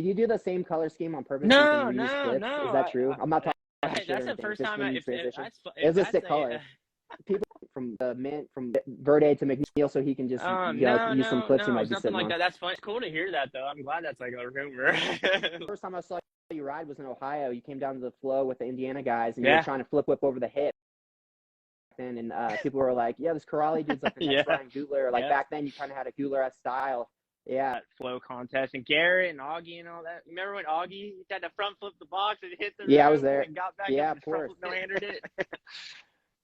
Did you do the same color scheme on purpose so you can No, reuse no, clips? no. Is that true? I'm not talking shit or That's the anything. first Just time when you if transition. It if was a that's sick color. People from the mint from Verde to McNeil, so he can just no, use some no, clips he no, might it's be nothing sitting like on. that. That's fun. It's cool to hear that though. I'm glad that's like a rumor. First time I saw you ride was in Ohio. You came down to the flow with the Indiana guys, and you were Yeah, trying to flip whip over the hip. And people were like, "Yeah, this Corrali dude's like the next yeah, Ryan Gutler." Like yeah. back then, you kind of had a Gutler-esque style. Yeah, That flow contest and Garrett and Augie and all that. Remember when Augie tried to front flip the box and hit the yeah, I was roof and there. then got back Yeah, up of and front course. flip no-handered it?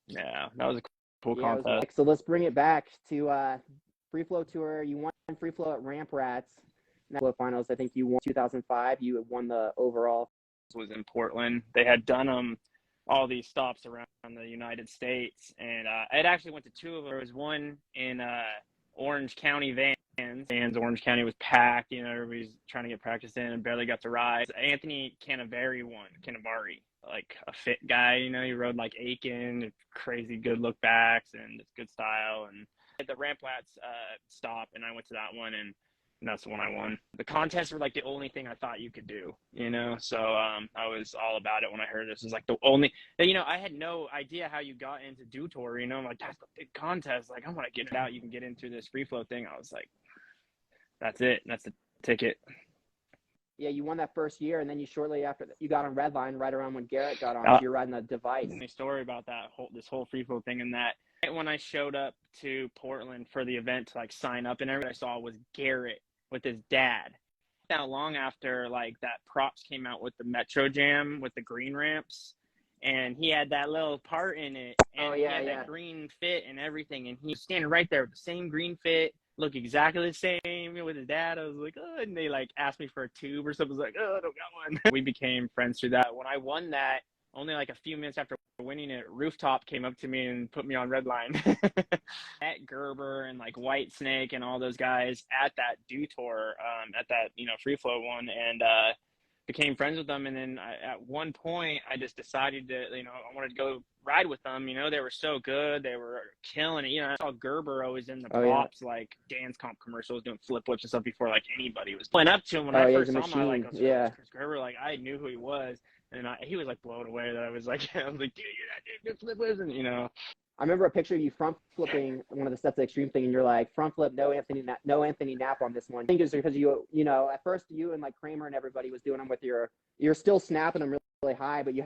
Yeah, that was a cool Yeah, it was. contest. So let's bring it back to free flow tour. You won free flow at Ramp Rats. Flow finals. I think you won 2005. You won the overall. Was in Portland. They had done all these stops around the United States, and it actually went to two of them. There was one in Orange County Vans. Orange County was packed. You know, everybody's trying to get practice in and barely got to ride. Anthony Cannavaro won. Cannavaro, like a fit guy. You know, he rode like Aiken, crazy good look backs and just good style. And at the Ramplats stop, and I went to that one and that's the one I won. The contests were like the only thing I thought you could do, you know? So I was all about it when I heard this. It was like the only, you know, I had no idea how you got into Dew Tour, you know? I'm like, that's the big contest. Like, I want to get it out. You can get into this free flow thing. I was like, that's it. That's the ticket. Yeah, you won that first year, and then you shortly after you got on Redline right around when Garrett got on. You're riding the device. A story about this whole free flow thing and that. When I showed up to Portland for the event to like sign up and everything, I saw was Garrett with his dad. Not long after like that props came out with the Metro Jam with the green ramps, and he had that little part in it, and he had that green fit and everything, and he was standing right there with the same green fit, look exactly the same with his dad. I was like, oh, and they like asked me for a tube or something. I was like, oh, I don't got one. We became friends through that. When I won that, only like a few minutes after winning it, Rooftop came up to me and put me on Redline. At Gerber and like White Snake and all those guys at that Dew Tour, at that, you know, free flow one, and became friends with them. And then at one point I just decided to, you know, I wanted to go ride with them. You know, they were so good. They were killing it. You know, I saw Gerber always in the props, like Dan's Comp commercials, doing flip flips and stuff before like anody was playing up to him. When I first saw him, I like, Chris Gerber, like I knew who he was. And he was like blown away that I was like, dude, you're that dude, flip flips, and you know. I remember a picture of you front flipping one of the steps of the extreme thing, and you're like, front flip, no Anthony Knapp on this one. I think it's because you know, at first you and like Kramer and everybody was doing them with you're still snapping them really high, but you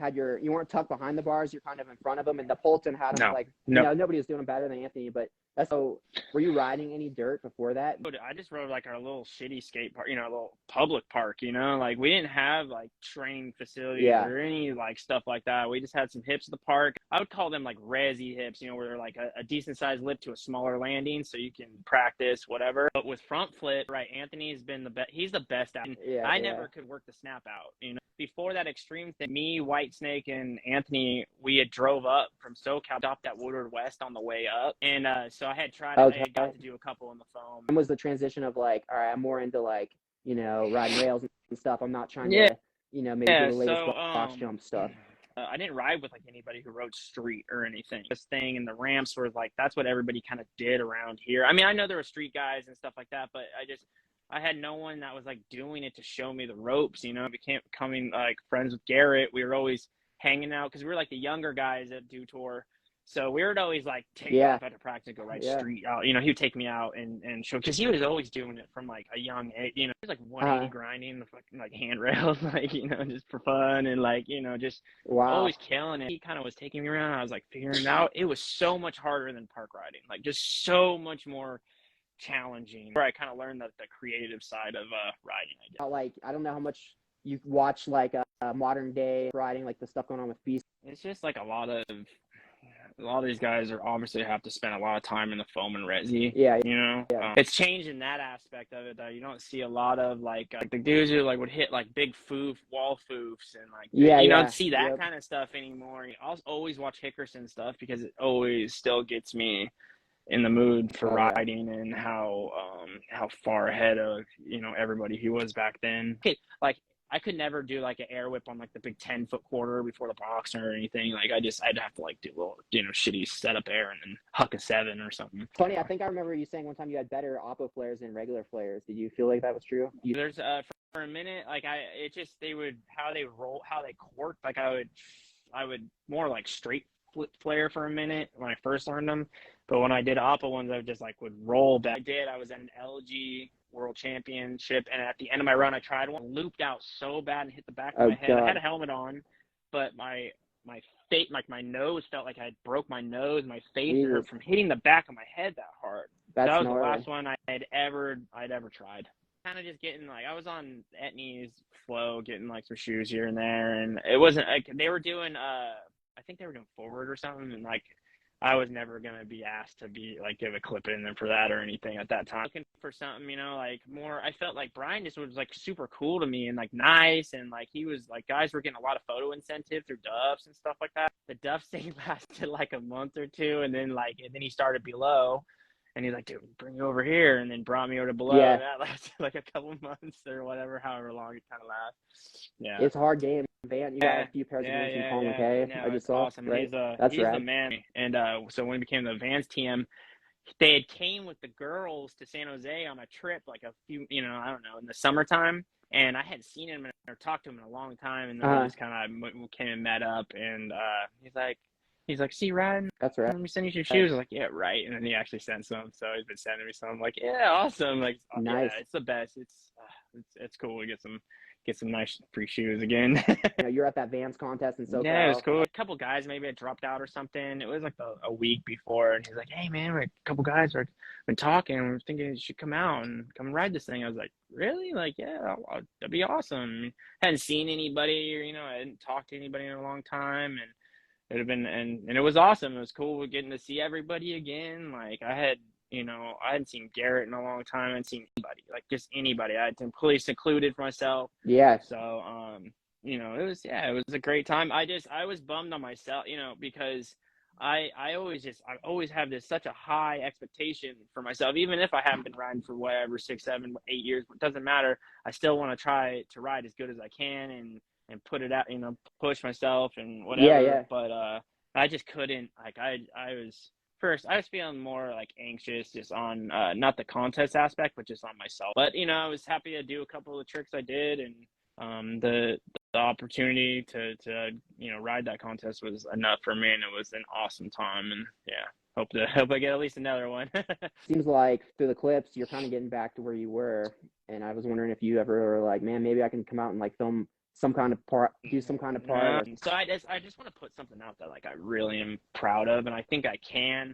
weren't tucked behind the bars. You're kind of in front of them, and the Polton had them you know, nobody was doing them better than Anthony, but that's so. Were you riding any dirt before that? I just rode like our little shitty skate park, you know, a little public park, you know, like we didn't have like training facilities or any like stuff like that. We just had some hips at the park. I would call them like resi hips, you know, where they're like a decent sized lip to a smaller landing so you can practice whatever. But with front flip, right, Anthony's been the best. He's the best at it. I never could work the snap out, you know. Before that extreme thing, me, White Snake, and Anthony, we had drove up from SoCal, stopped at Woodward West on the way up. And so I had tried, I had got to do a couple on the foam. When was the transition of like, all right, I'm more into like, you know, riding rails and stuff. I'm not trying to, you know, maybe do the latest box jump stuff. I didn't ride with like anybody who rode street or anything. This thing and the ramps were like, that's what everybody kind of did around here. I mean, I know there were street guys and stuff like that, but I had no one that was like doing it to show me the ropes, you know. I becoming like friends with Garrett. We were always hanging out because we were like the younger guys at Dew Tour. So we would always like take off after practice and go ride street out. You know, he would take me out and show, because he was always doing it from like a young age. You know, he was like 180 grinding the fucking like handrails, like, you know, just for fun and like, you know, just always killing it. He kind of was taking me around. I was like figuring it out. It was so much harder than park riding, like just so much more challenging. Where I kind of learned the creative side of riding, I guess. Like, I don't know how much you watch like modern day riding, like the stuff going on with Beast. It's just like a lot of these guys are obviously have to spend a lot of time in the foam and resi. You know, it's changing that aspect of it though. You don't see a lot of like the dudes who like would hit like big wall foofs and like you don't see that kind of stuff anymore. I'll always watch Hickerson stuff because it always still gets me in the mood for riding and how far ahead of, you know, everybody he was back then. Like I could never do like an air whip on like the big 10-foot quarter before the box or anything. Like I'd have to like do a little, you know, shitty setup air and then huck a 7 or something. Funny, I think I remember you saying one time you had better oppo flares than regular flares. Did you feel like that was true? There's for a minute, like how they roll, how they cork, like I would more like straight flare for a minute when I first learned them. But when I did oppa ones, I would just like would roll back. I was at an LG World Championship, and at the end of my run, I tried one, looped out so bad and hit the back of my head. God. I had a helmet on, but my face, like my nose, felt like I broke my nose. My face hurt from hitting the back of my head that hard. That was gnarly. The last one I'd ever tried. Kind of just getting like, I was on Etnies flow, getting like some shoes here and there, and it wasn't like they were doing I think they were doing forward or something, and like I was never gonna be asked to be like give a clip in them for that or anything at that time. Looking for something, you know, like more. I felt like Brian just was like super cool to me and like nice, and like he was like, guys were getting a lot of photo incentive through Duffs and stuff like that. The Duffs thing lasted like a month or two, and then he started below. And he's like, dude, bring you over here, and then brought me over to below. Yeah. And that lasted like a couple months or whatever, however long it kind of lasts. Yeah, it's a hard game, Van. You got a few pairs of games from Paul McKay. No, I just saw. Awesome. Right? He's the man. And so when he became the Vans TM, they had came with the girls to San Jose on a trip, like a few, you know, I don't know, in the summertime. And I hadn't seen him or talked to him in a long time, and then we just kind of came and met up. And he's like, see, Ryan, that's right. Let me send you some shoes. I was like, yeah, right. And then he actually sent some. So he's been sending me some. I'm like, yeah, awesome. Like, nice. Yeah, it's the best. It's cool to get some nice free shoes again. You know, you're at that Vans contest and so. Yeah, it was cool. A couple guys maybe had dropped out or something. It was like a week before, and he's like, hey man, a couple guys have been talking. We're thinking you should come out and come ride this thing. I was like, really? Like, yeah, that'd be awesome. Hadn't seen anybody, or I hadn't talked to anybody in a long time, and it'd have been, and it was awesome. It was cool getting to see everybody again. Like I hadn't seen Garrett in a long time. I hadn't seen anybody, like just anybody. I had completely secluded for myself. Yeah. So, it was a great time. I was bummed on myself, because I always have this such a high expectation for myself, even if I haven't been riding for whatever 6, 7, 8 years. It doesn't matter. I still want to try to ride as good as I can and put it out, push myself and whatever. Yeah. But I just couldn't. Like I was feeling more like anxious just on not the contest aspect, but just on myself. But I was happy to do a couple of the tricks I did, and the opportunity to ride that contest was enough for me, and it was an awesome time. And yeah, hope I get at least another one. Seems like through the clips you're kind of getting back to where you were, and I was wondering if you ever were like, man, maybe I can come out and like film some kind of part, do some kind of part. So I just want to put something out that like I really am proud of, and I think I can.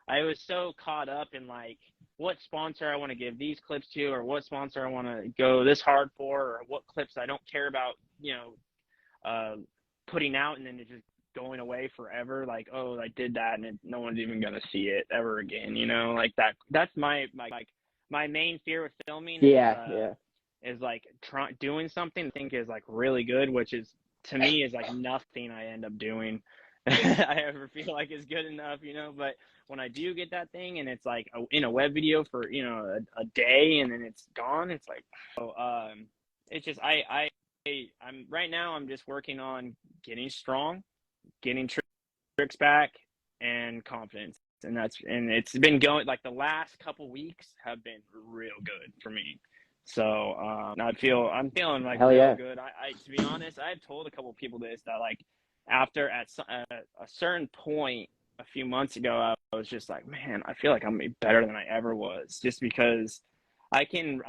I was so caught up in like what sponsor I want to give these clips to, or what sponsor I want to go this hard for, or what clips I don't care about, putting out and then it just going away forever. Like, oh, I did that and no one's even gonna see it ever again. Like that. That's my main fear with filming. Is like doing something I think is like really good, which is to me is like nothing I end up doing I ever feel like is good enough, but when I do get that thing and it's like in a web video for, a day and then it's gone, it's like, it's just, I'm right now, I'm just working on getting strong, getting tricks back and confidence. And it's been going, like the last couple weeks have been real good for me. So I'm feeling like real good. I to be honest, I've told a couple of people this, that like after at a certain point a few months ago, I was just like, man, I feel like I'm gonna be better than I ever was, just because I can.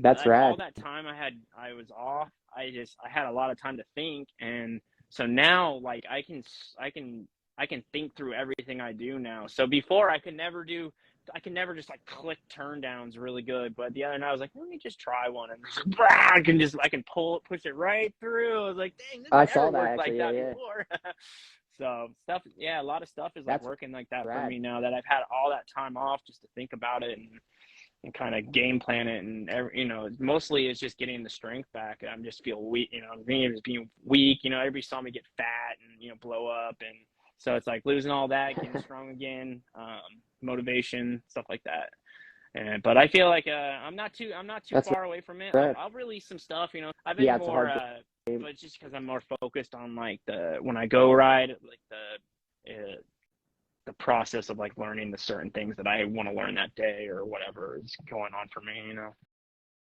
That's right. All that time I was off. I had a lot of time to think, and so now like I can think through everything I do now. So before I could never just like click turn downs really good, but the other night I was like, let me just try one, and I can push it right through. I was like, dang, this I saw that actually, like that before. So stuff, a lot of stuff is like working like that for me now that I've had all that time off just to think about it and kind of game plan it, and mostly it's just getting the strength back. I just feel weak, being weak. Everybody saw me get fat and blow up, and so it's like losing all that, getting strong again. Motivation, stuff like that. But I feel like I'm not too far away from it. I'll release some stuff, I've been more but just because I'm more focused on like when I go ride, like the process of like learning the certain things that I want to learn that day or whatever is going on for me,